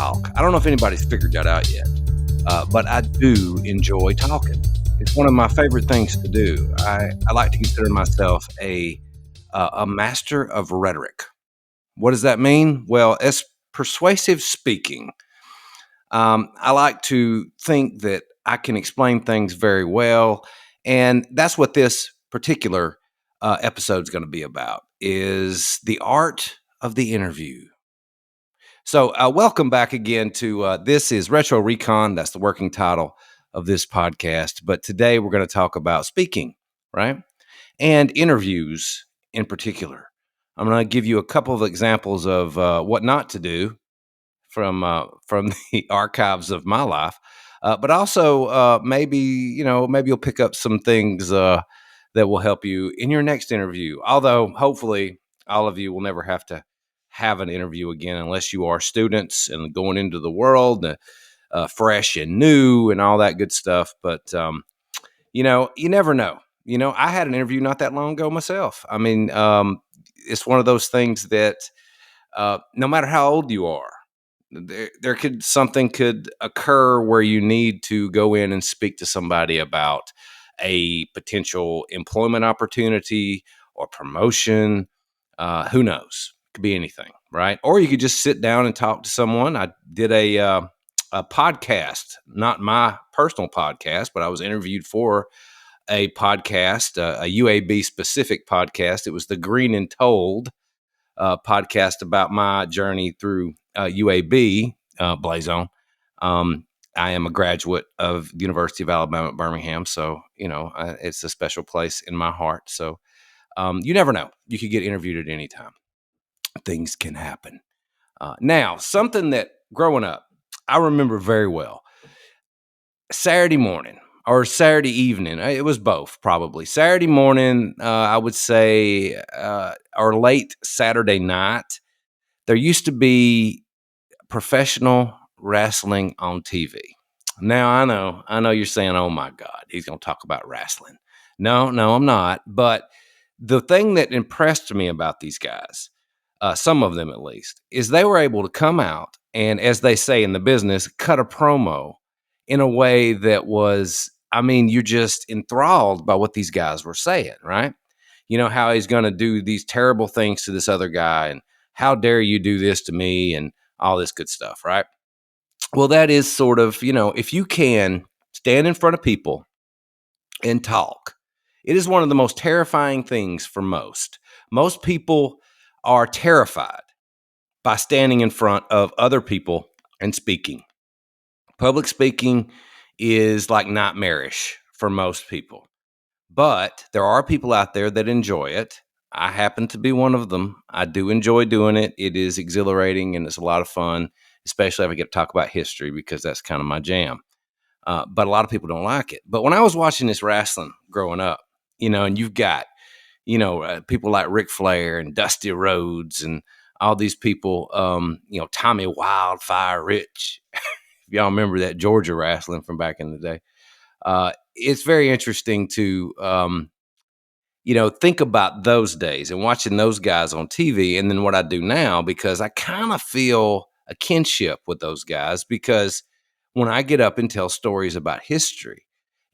talk. I don't know if anybody's figured that out yet, but I do enjoy talking. It's one of my favorite things to do. I like to consider myself a master of rhetoric. What does that mean? Well, it's persuasive speaking. I like to think that I can explain things very well, and that's what this particular episode is going to be about: is the art of the interview. So, welcome back again to this is Retro Recon. That's the working title of this podcast. But today we're going to talk about speaking, right? And interviews in particular. I'm going to give you a couple of examples of what not to do from the archives of my life, but also maybe you'll pick up some things that will help you in your next interview. Although hopefully all of you will never have to have an interview again unless you are students and going into the world, fresh and new and all that good stuff. But you never know. I had an interview not that long ago myself. I mean, it's one of those things that no matter how old you are, there could something could occur where you need to go in and speak to somebody about a potential employment opportunity or promotion. Who knows? It could be anything, right? Or you could just sit down and talk to someone. I did a podcast, not my personal podcast, but I was interviewed for a podcast, a UAB specific podcast. It was the Green and Told podcast about my journey through UAB, Blazon. I am a graduate of the University of Alabama at Birmingham, so it's a special place in my heart. So you never know; you could get interviewed at any time. Things can happen. Now, something that growing up, I remember very well. Saturday morning or Saturday evening. It was both, probably. Saturday morning, I would say, or late Saturday night. There used to be professional wrestling on TV. Now I know you're saying, "Oh my God, he's going to talk about wrestling." No, I'm not. But the thing that impressed me about these guys, some of them at least, is they were able to come out and, as they say in the business, cut a promo in a way that was, I mean, you're just enthralled by what these guys were saying, right? How he's going to do these terrible things to this other guy, and how dare you do this to me, and all this good stuff, right? Well, that is sort of, if you can stand in front of people and talk, it is one of the most terrifying things for most. Most people are terrified by standing in front of other people and speaking. Public speaking is like nightmarish for most people. But there are people out there that enjoy it. I happen to be one of them. I do enjoy doing it. It is exhilarating and it's a lot of fun, especially if I get to talk about history because that's kind of my jam. But a lot of people don't like it. But when I was watching this wrestling growing up, and you've got, people like Ric Flair and Dusty Rhodes and all these people, Tommy Wildfire Rich. If y'all remember that Georgia wrestling from back in the day. It's very interesting to, think about those days and watching those guys on TV. And then what I do now, because I kind of feel a kinship with those guys, because when I get up and tell stories about history,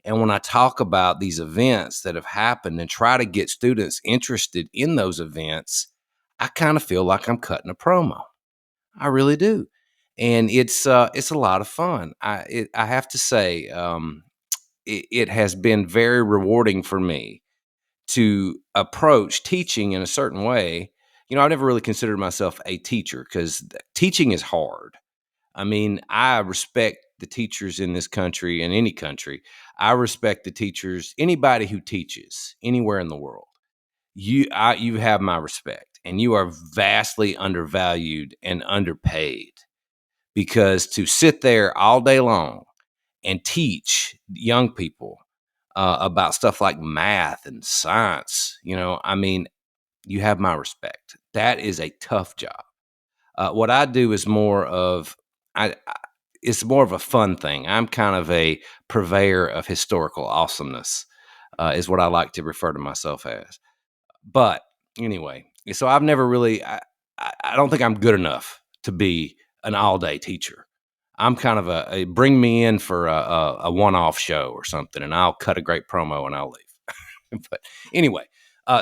and when I talk about these events that have happened and try to get students interested in those events, I kind of feel like I'm cutting a promo. I really do. And it's a lot of fun. I have to say, it has been very rewarding for me to approach teaching in a certain way. I never really considered myself a teacher because teaching is hard. I mean, I respect the teachers in this country and any country. I respect the teachers, anybody who teaches anywhere in the world. You have my respect, and you are vastly undervalued and underpaid, because to sit there all day long and teach young people about stuff like math and science, I mean, you have my respect. That is a tough job. What I do is it's more of a fun thing. I'm kind of a purveyor of historical awesomeness, is what I like to refer to myself as. But anyway, so I've never really, I don't think I'm good enough to be an all day teacher. I'm kind of a bring me in for a one off show or something, and I'll cut a great promo and I'll leave. But anyway,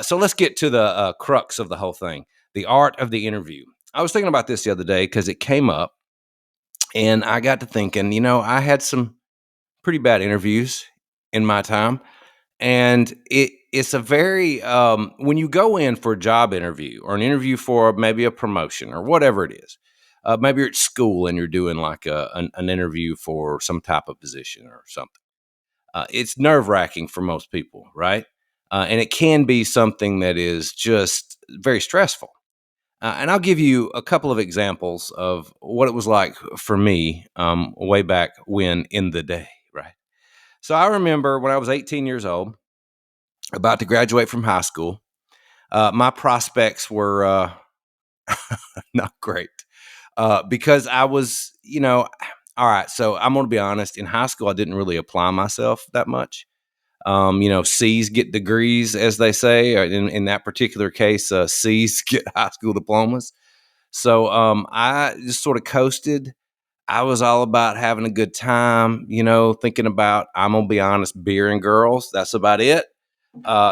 so let's get to the crux of the whole thing, the art of the interview. I was thinking about this the other day because it came up, and I got to thinking, I had some pretty bad interviews in my time. And it's a very when you go in for a job interview or an interview for maybe a promotion or whatever it is, maybe you're at school and you're doing like an interview for some type of position or something. It's nerve wracking for most people, right? And it can be something that is just very stressful. And I'll give you a couple of examples of what it was like for me way back when in the day, right? So I remember when I was 18 years old, about to graduate from high school. My prospects were not great because I was, all right. So I'm going to be honest. In high school, I didn't really apply myself that much. C's get degrees, as they say. Or in that particular case, C's get high school diplomas. So I just sort of coasted. I was all about having a good time, thinking about, I'm going to be honest, beer and girls. That's about it.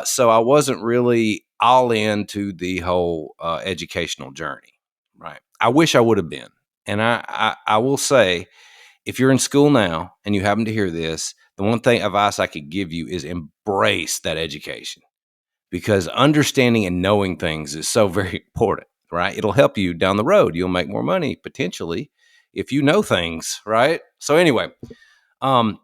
So I wasn't really all into the whole educational journey, right? I wish I would have been. And I will say, if you're in school now and you happen to hear this, the one thing advice I could give you is embrace that education because understanding and knowing things is so very important, right? It'll help you down the road. You'll make more money potentially if you know things, right? So anyway, um,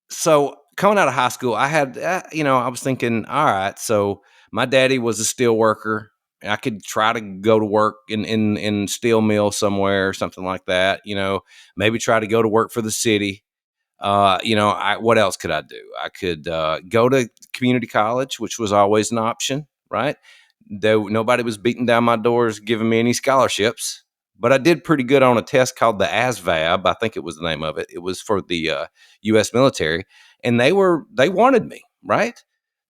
so coming out of high school, I had, I was thinking, all right, so my daddy was a steel worker. I could try to go to work in steel mill somewhere or something like that. Maybe try to go to work for the city. What else could I do? I could go to community college, which was always an option, right? Though nobody was beating down my doors giving me any scholarships, but I did pretty good on a test called the ASVAB. I think it was the name of it. It was for the U.S. military, and they wanted me, right?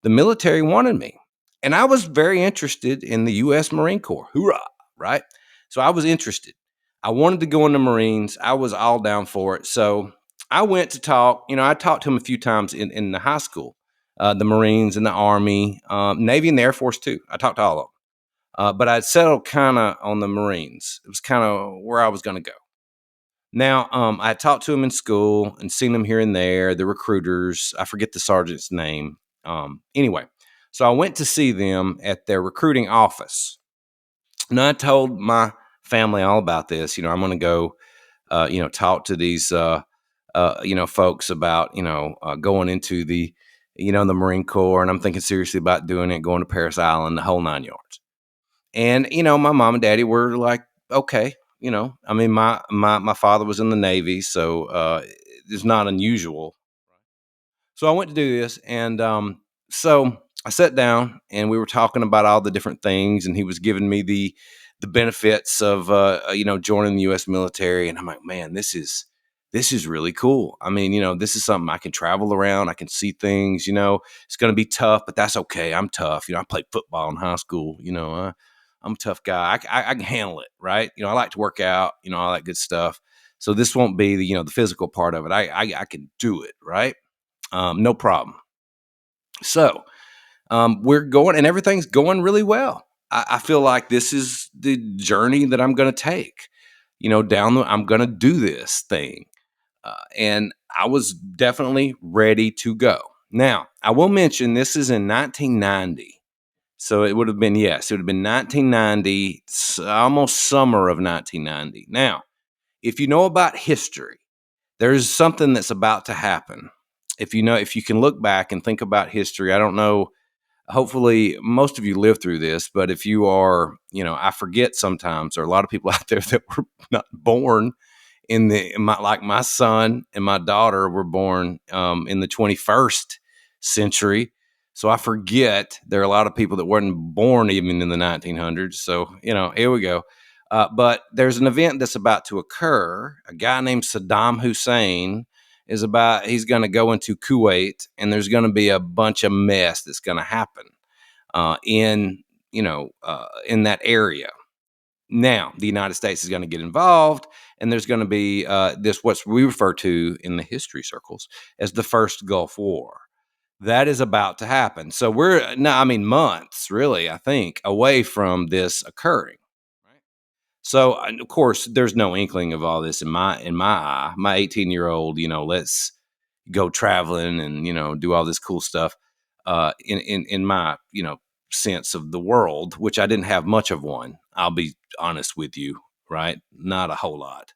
The military wanted me, and I was very interested in the U.S. Marine Corps. Hoorah, right? So I was interested. I wanted to go in the Marines. I was all down for it. So I went to talk. I talked to him a few times in the high school, the Marines and the Army, Navy and the Air Force too. I talked to all of them. But I'd settled kind of on the Marines. It was kind of where I was going to go. Now, I talked to him in school and seen them here and there, the recruiters. I forget the sergeant's name. Anyway, so I went to see them at their recruiting office. And I told my family all about this. I'm going to go, talk to these, folks about, going into the Marine Corps. And I'm thinking seriously about doing it, going to Paris Island, the whole 9 yards. And, my mom and daddy were like, okay, I mean, my father was in the Navy, so it's not unusual. So I went to do this. And so I sat down and we were talking about all the different things. And he was giving me the benefits of, joining the U.S. military. And I'm like, man, this is really cool. I mean, this is something I can travel around. I can see things, it's going to be tough, but that's okay. I'm tough. I played football in high school, I'm a tough guy. I can handle it, right? I like to work out, all that good stuff. So this won't be the physical part of it. I can do it, right? No problem. So we're going, and everything's going really well. I feel like this is the journey that I'm going to take. I'm going to do this thing, and I was definitely ready to go. Now, I will mention this is in 1990. So it would have been, yes, it would have been 1990, almost summer of 1990. Now, if you know about history, there's something that's about to happen. If you can look back and think about history, I don't know, hopefully most of you lived through this, but if you are, I forget sometimes there are a lot of people out there that were not born like my son and my daughter were born in the 21st century. So I forget there are a lot of people that weren't born even in the 1900s. So, here we go. But there's an event that's about to occur. A guy named Saddam Hussein he's going to go into Kuwait, and there's going to be a bunch of mess that's going to happen in that area. Now, the United States is going to get involved, and there's going to be this what we refer to in the history circles as the first Gulf War. That is about to happen. So we're no, I mean months, really, I think, away from this occurring. Right. So and of course, there's no inkling of all this in my eye. My 18-year-old, let's go traveling and do all this cool stuff. In my sense of the world, which I didn't have much of one. I'll be honest with you, right? Not a whole lot.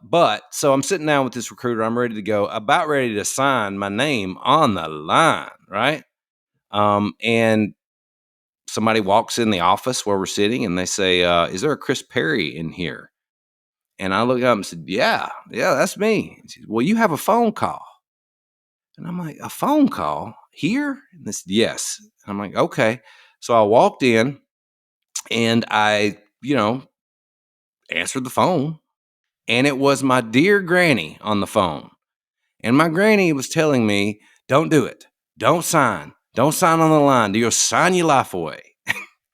But so I'm sitting down with this recruiter. I'm ready to go, about ready to sign my name on the line, right? And somebody walks in the office where we're sitting, and they say, "Is there a Chris Perry in here?" And I look up and said, "Yeah, yeah, that's me." And she said, "Well, you have a phone call." And I'm like, "A phone call here?" And this, yes. And I'm like, "Okay." So I walked in and I, answered the phone, and it was my dear granny on the phone. And my granny was telling me, "Don't do it. Don't sign. Don't sign on the line. You'll sign your life away."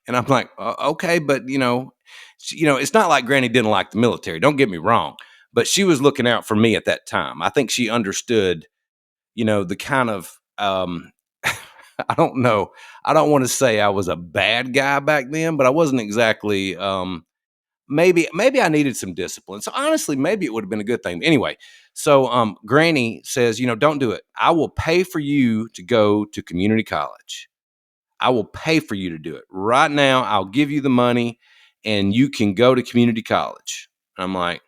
And I'm like, "Okay, but it's not like Granny didn't like the military. Don't get me wrong, but she was looking out for me at that time. I think she understood, the kind of I don't know. I don't want to say I was a bad guy back then, but I wasn't exactly. Maybe I needed some discipline. So honestly, maybe it would have been a good thing. Anyway, so Granny says, "Don't do it. I will pay for you to go to community college. I will pay for you to do it right now. I'll give you the money, and you can go to community college." I'm like,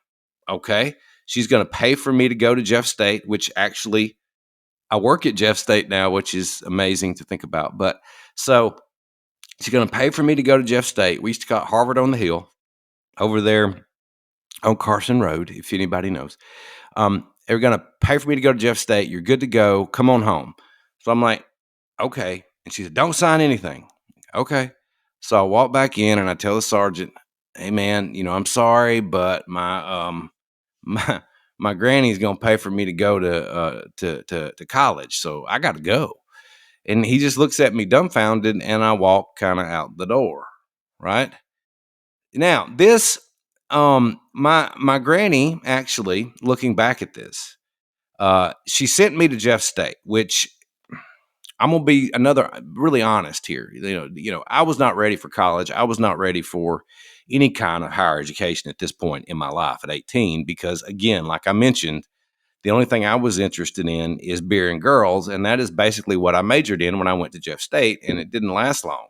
"Okay." She's going to pay for me to go to Jeff State, which actually I work at Jeff State now, which is amazing to think about. But so she's going to pay for me to go to Jeff State. We used to call it Harvard on the Hill over there on Carson Road, if anybody knows. They're going to pay for me to go to Jeff State. You're good to go. Come on home. So I'm like, "Okay." And she said, "Don't sign anything." Okay. So I walk back in and I tell the sergeant, "Hey man, I'm sorry, but my my my granny's gonna pay for me to go to college, so I got to go." And he just looks at me dumbfounded, and I walk kind of out the door. Right now, this my granny actually looking back at this, she sent me to Jeff State, which I'm gonna be another really honest here. I was not ready for college. I was not ready for any kind of higher education at this point in my life at 18, because again, like I mentioned, the only thing I was interested in is beer and girls, and that is basically what I majored in when I went to Jeff State, and it didn't last long.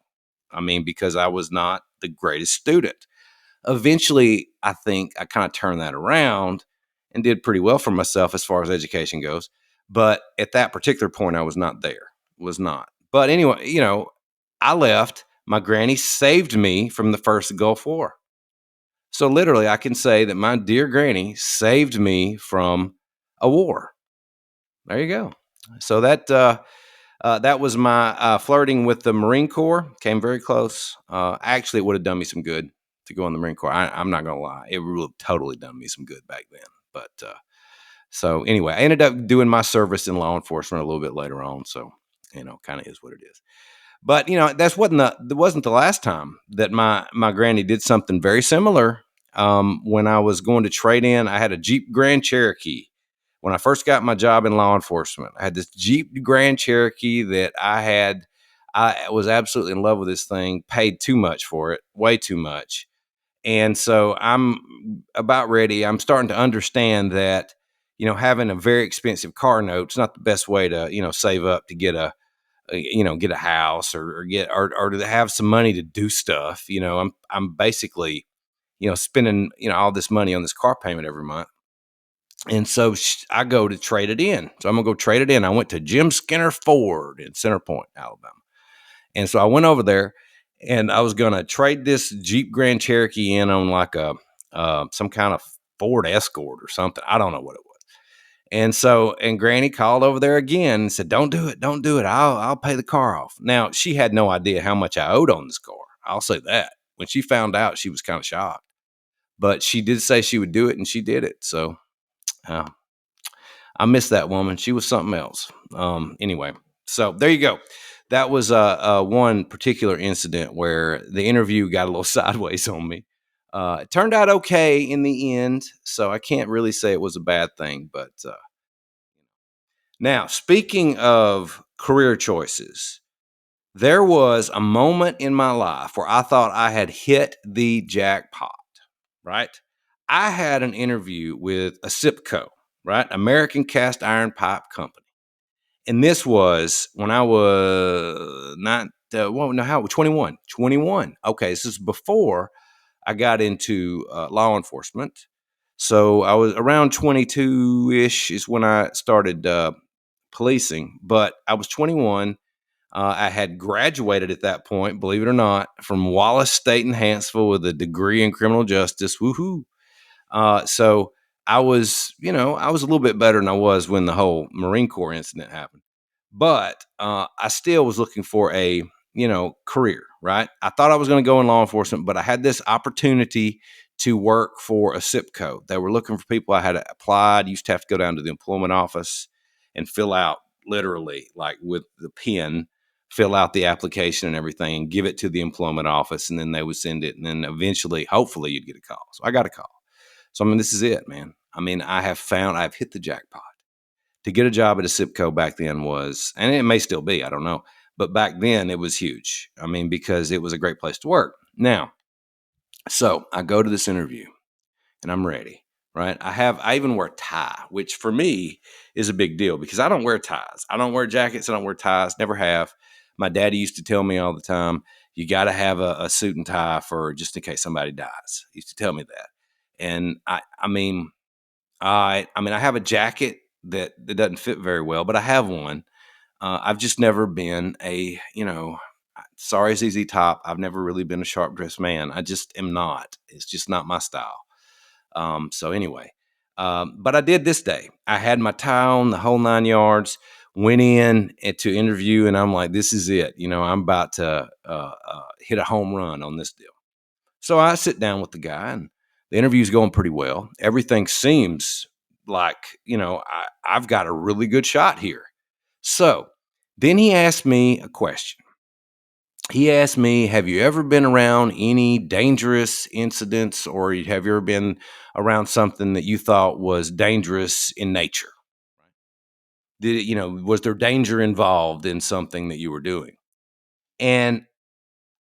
I mean, because I was not the greatest student. Eventually, I think I kind of turned that around and did pretty well for myself as far as education goes. But at that particular point, I was not there, was not. But anyway, I left. My granny saved me from the first Gulf War. So literally, I can say that my dear granny saved me from a war. There you go. So that was my flirting with the Marine Corps. Came very close. Actually, it would have done me some good to go in the Marine Corps. I'm not gonna lie, it would have totally done me some good back then. But so anyway, I ended up doing my service in law enforcement a little bit later on. So kind of is what it is. But that wasn't the last time that my granny did something very similar. When I was going to trade in, I had a Jeep Grand Cherokee. When I first got my job in law enforcement, I had this Jeep Grand Cherokee that I had. I was absolutely in love with this thing. Paid too much for it, way too much. And so I'm about ready. I'm starting to understand that having a very expensive car note is not the best way to save up to get get a house or to have some money to do stuff. I'm basically spending all this money on this car payment every month. And so I go to trade it in. So I'm gonna go trade it in. I went to Jim Skinner Ford in Center Point, Alabama. And so I went over there, and I was gonna trade this Jeep Grand Cherokee in on like a some kind of Ford Escort or something. I don't know what it was. And Granny called over there again and said, "Don't do it, don't do it. I'll pay the car off." Now she had no idea how much I owed on this car. I'll say that. When she found out, she was kind of shocked. But she did say she would do it, and she did it. So uh, I miss that woman. She was something else. Anyway, so there you go. That was one particular incident where the interview got a little sideways on me. It turned out okay in the end, so I can't really say it was a bad thing. But now, speaking of career choices, there was a moment in my life where I thought I had hit the jackpot, right? I had an interview with a SIPCO, right? American Cast Iron Pipe Company. And this was when I was not, well, no, how, 21, 21. Okay, this is before I got into law enforcement. So I was around 22 ish is when I started policing, but I was 21. I had graduated at that point, believe it or not, from Wallace State in Hanceville with a degree in criminal justice. Woohoo! So I was, I was a little bit better than I was when the whole Marine Corps incident happened. But I still was looking for a, career, right? I thought I was going to go in law enforcement, but I had this opportunity to work for a SIPCO. They were looking for people. I had applied. Used to have to go down to the employment office and fill out literally, like with the pen, fill out the application and everything and give it to the employment office. And then they would send it. And then eventually, hopefully, you'd get a call. So I got a call. So, I mean, this is it, man. I mean, I've hit the jackpot. To get a job at a SIPCO back then was, and it may still be, I don't know, but back then it was huge. I mean, because it was a great place to work. Now, so I go to this interview and I'm ready, right? I even wear a tie, which for me is a big deal because I don't wear ties. I don't wear jackets. I don't wear ties. Never have. My daddy used to tell me all the time, you got to have a suit and tie for just in case somebody dies. He used to tell me that. And I have a jacket that doesn't fit very well, but I have one. I've just never been a, sorry, ZZ Top. I've never really been a sharp dressed man. I just am not. It's just not my style. So anyway, but I did this day. I had my tie on, the whole 9 yards. Went in to interview, and I'm like, this is it. I'm about to hit a home run on this deal. So I sit down with the guy, and the interview's going pretty well. Everything seems like, I've got a really good shot here. So then he asked me a question. He asked me, have you ever been around any dangerous incidents, or have you ever been around something that you thought was dangerous in nature? Did it, was there danger involved in something that you were doing? And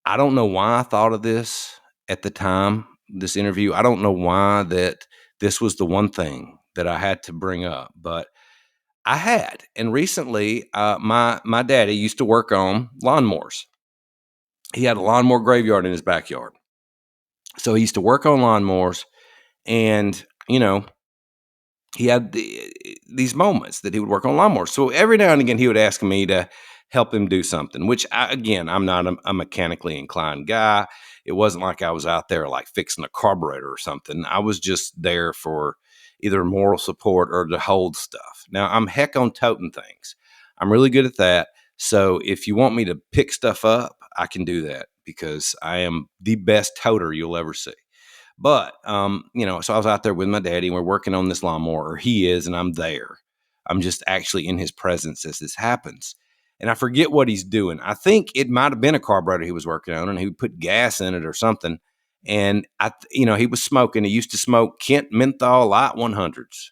I don't know why I thought of this at the time, this interview. I don't know why that this was the one thing that I had to bring up, but I had. And recently, my daddy used to work on lawnmowers. He had a lawnmower graveyard in his backyard. So he used to work on lawnmowers, and he had these moments that he would work on lawnmowers. So every now and again, he would ask me to help him do something, which again, I'm not a mechanically inclined guy. It wasn't like I was out there like fixing a carburetor or something. I was just there for either moral support or to hold stuff. Now, I'm heck on toting things. I'm really good at that. So if you want me to pick stuff up, I can do that because I am the best toter you'll ever see. But, so I was out there with my daddy and we're working on this lawnmower, or he is, and I'm there. I'm just actually in his presence as this happens. And I forget what he's doing. I think it might have been a carburetor he was working on, and he put gas in it or something. And he was smoking. He used to smoke Kent Menthol Light 100s.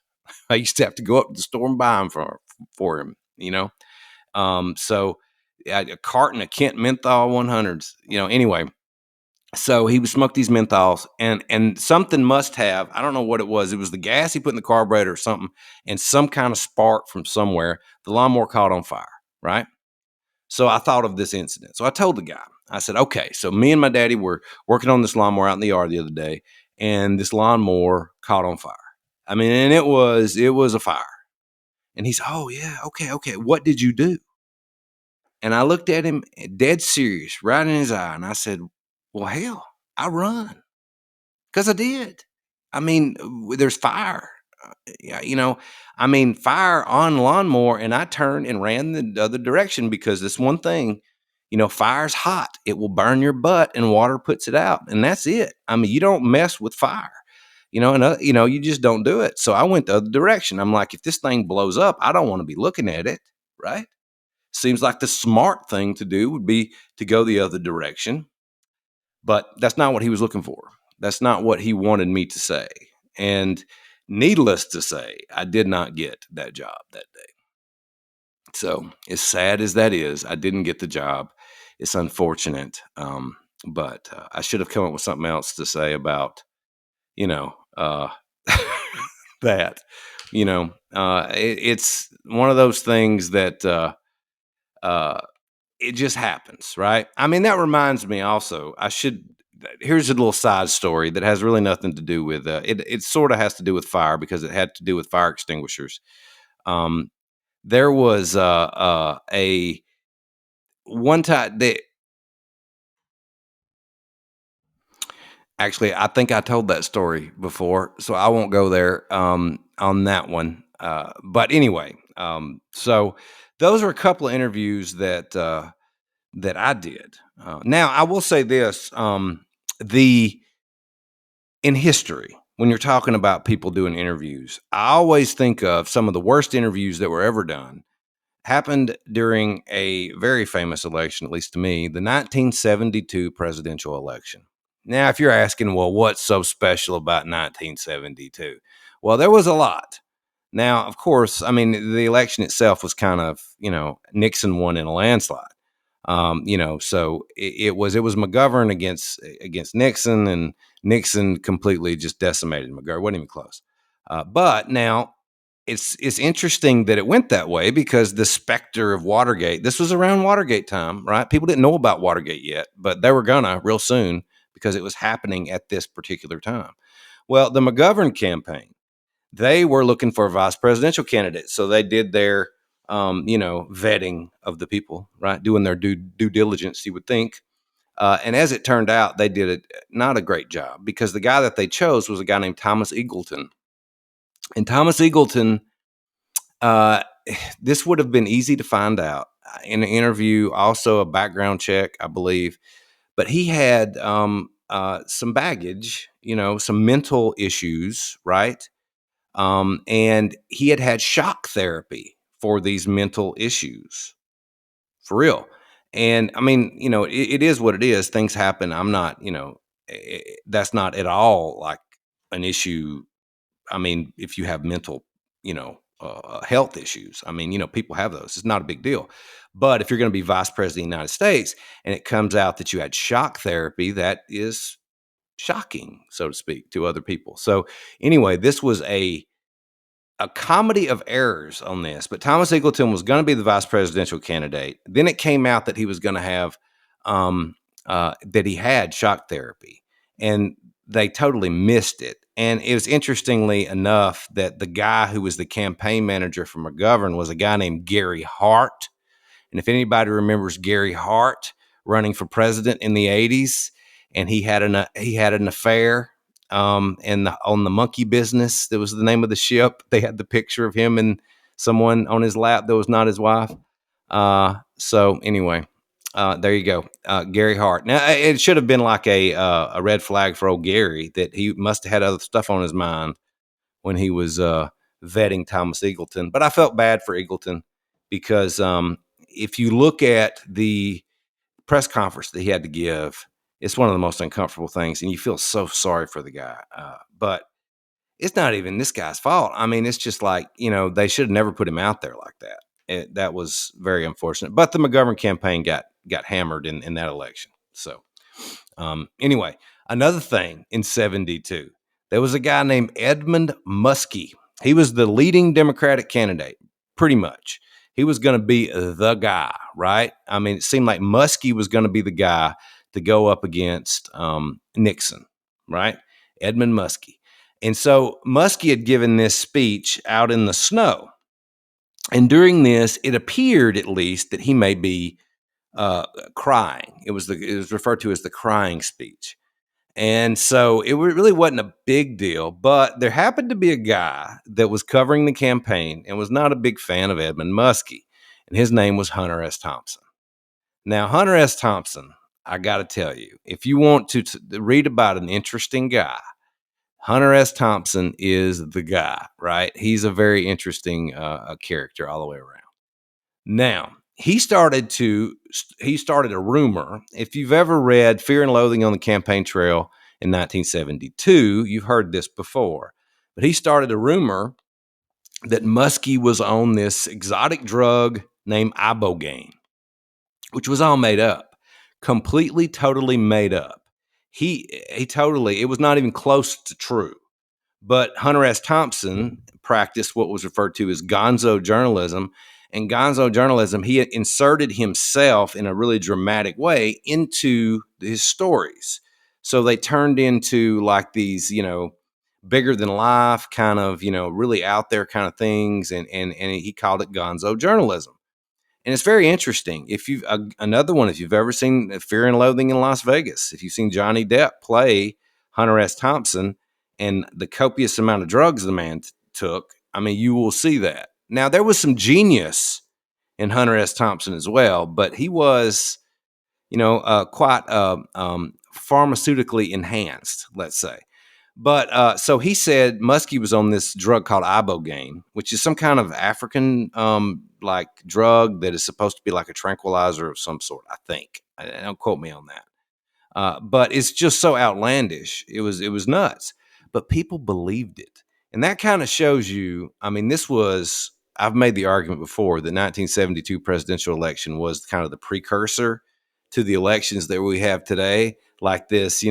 I used to have to go up to the store and buy them for him, So a carton of Kent Menthol 100s, anyway. So he would smoke these menthols, and something must have, I don't know what it was. It was the gas he put in the carburetor or something, and some kind of spark from somewhere. The lawnmower caught on fire, right? So I thought of this incident. So I told the guy, I said, okay, so me and my daddy were working on this lawnmower out in the yard the other day, and this lawnmower caught on fire. I mean, and it was a fire. And he's, oh yeah, okay. What did you do? And I looked at him dead serious, right in his eye, and I said, well, hell, I run. Because I did. I mean, there's fire. Yeah, fire on lawnmower, and I turned and ran the other direction because this one thing, fire's hot. It will burn your butt, and water puts it out, and that's it. I mean, you don't mess with fire, you just don't do it. So I went the other direction. I'm like, if this thing blows up, I don't want to be looking at it, right? Seems like the smart thing to do would be to go the other direction, but that's not what he was looking for. That's not what he wanted me to say. And needless to say, I did not get that job that day. So, as sad as that is, I didn't get the job. It's unfortunate. But I should have come up with something else to say about, you know, that. It's one of those things that uh, it just happens, right? I mean, that reminds me also, here's a little side story that has really nothing to do with, it sort of has to do with fire because it had to do with fire extinguishers. Um, there was a one time that actually, I think I told that story before, so I won't go there on that one. But anyway, so those are a couple of interviews that I did. Now, I will say this: the in history, when you're talking about people doing interviews, I always think of some of the worst interviews that were ever done happened during a very famous election, at least to me, the 1972 presidential election. Now, if you're asking, well, what's so special about 1972? Well, there was a lot. Now, of course, I mean, the election itself was kind of, Nixon won in a landslide. So it was McGovern against Nixon, and Nixon completely just decimated McGovern. Wasn't even close. But now it's interesting that it went that way because the specter of Watergate. This was around Watergate time, right? People didn't know about Watergate yet, but they were gonna real soon because it was happening at this particular time. Well, the McGovern campaign, they were looking for a vice presidential candidate, so they did their vetting of the people, right? Doing their due diligence, you would think. And as it turned out, they did not a great job because the guy that they chose was a guy named Thomas Eagleton. And Thomas Eagleton, uh, this would have been easy to find out in an interview, also a background check, I believe. But he had some baggage, some mental issues, right? And he had shock therapy for these mental issues, for real. And I mean, it is what it is. Things happen. I'm not, that's not at all like an issue. I mean, if you have mental, health issues, I mean, people have those. It's not a big deal. But if you're going to be vice president of the United States and it comes out that you had shock therapy, that is shocking, so to speak, to other people. So anyway, this was a comedy of errors on this, but Thomas Eagleton was going to be the vice presidential candidate. Then it came out that he was going to have, that he had shock therapy, and they totally missed it. And it was interestingly enough that the guy who was the campaign manager for McGovern was a guy named Gary Hart. And if anybody remembers Gary Hart running for president in the '80s, and he had an affair and on the monkey business, that was the name of the ship. They had the picture of him and someone on his lap that was not his wife. So anyway, there you go, Gary Hart. Now it should have been like a red flag for old Gary that he must have had other stuff on his mind when he was vetting Thomas Eagleton. But I felt bad for Eagleton because if you look at the press conference that he had to give, it's one of the most uncomfortable things, and you feel so sorry for the guy. But it's not even this guy's fault. I mean, it's just like, they should have never put him out there like that. That was very unfortunate. But the McGovern campaign got hammered in that election. So anyway, another thing in '72, there was a guy named Edmund Muskie. He was the leading Democratic candidate, pretty much. He was going to be the guy, right? I mean, it seemed like Muskie was going to be the guy to go up against Nixon, right? Edmund Muskie. And so Muskie had given this speech out in the snow. And during this, it appeared at least that he may be crying. It was referred to as the crying speech. And so it really wasn't a big deal, but there happened to be a guy that was covering the campaign and was not a big fan of Edmund Muskie, and his name was Hunter S. Thompson. Now, Hunter S. Thompson, I got to tell you, if you want to read about an interesting guy, Hunter S. Thompson is the guy, right? He's a very interesting character all the way around. Now, he started a rumor. If you've ever read Fear and Loathing on the Campaign Trail, in 1972. You've heard this before, but he started a rumor that Muskie was on this exotic drug named ibogaine, which was all made up, completely, totally made up. He totally, it was not even close to true. But Hunter S. Thompson practiced what was referred to as gonzo journalism. And gonzo journalism, he inserted himself in a really dramatic way into his stories. So they turned into like these, bigger than life kind of, really out there kind of things. And he called it gonzo journalism. And it's very interesting. If you've another one, if you've ever seen Fear and Loathing in Las Vegas, if you've seen Johnny Depp play Hunter S. Thompson and the copious amount of drugs the man took, I mean, you will see that. Now, there was some genius in Hunter S. Thompson as well, but he was, quite pharmaceutically enhanced, let's say. But so he said Muskie was on this drug called ibogaine, which is some kind of African like drug that is supposed to be like a tranquilizer of some sort. I think. Don't quote me on that. But it's just so outlandish. It was nuts. But people believed it, and that kind of shows you. I mean, this was. I've made the argument before. The 1972 presidential election was kind of the precursor to the elections that we have today, like this.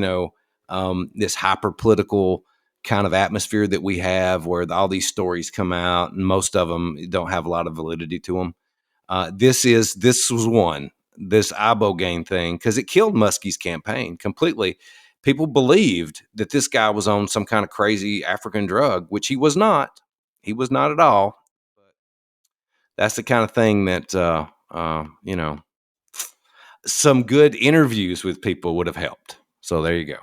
This hyper political kind of atmosphere that we have, where all these stories come out, and most of them don't have a lot of validity to them. This was one, this ibogaine thing, because it killed Muskie's campaign completely. People believed that this guy was on some kind of crazy African drug, which he was not. He was not at all. But that's the kind of thing that some good interviews with people would have helped. So there you go.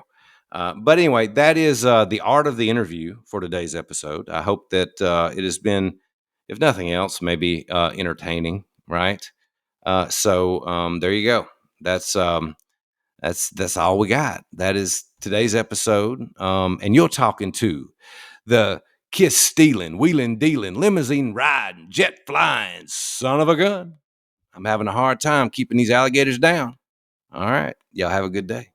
But anyway, that is the art of the interview for today's episode. I hope that it has been, if nothing else, maybe entertaining, right? So there you go. That's all we got. That is today's episode. And you're talking to the kiss stealing, wheeling dealing, limousine riding, jet flying son of a gun. I'm having a hard time keeping these alligators down. All right. Y'all have a good day.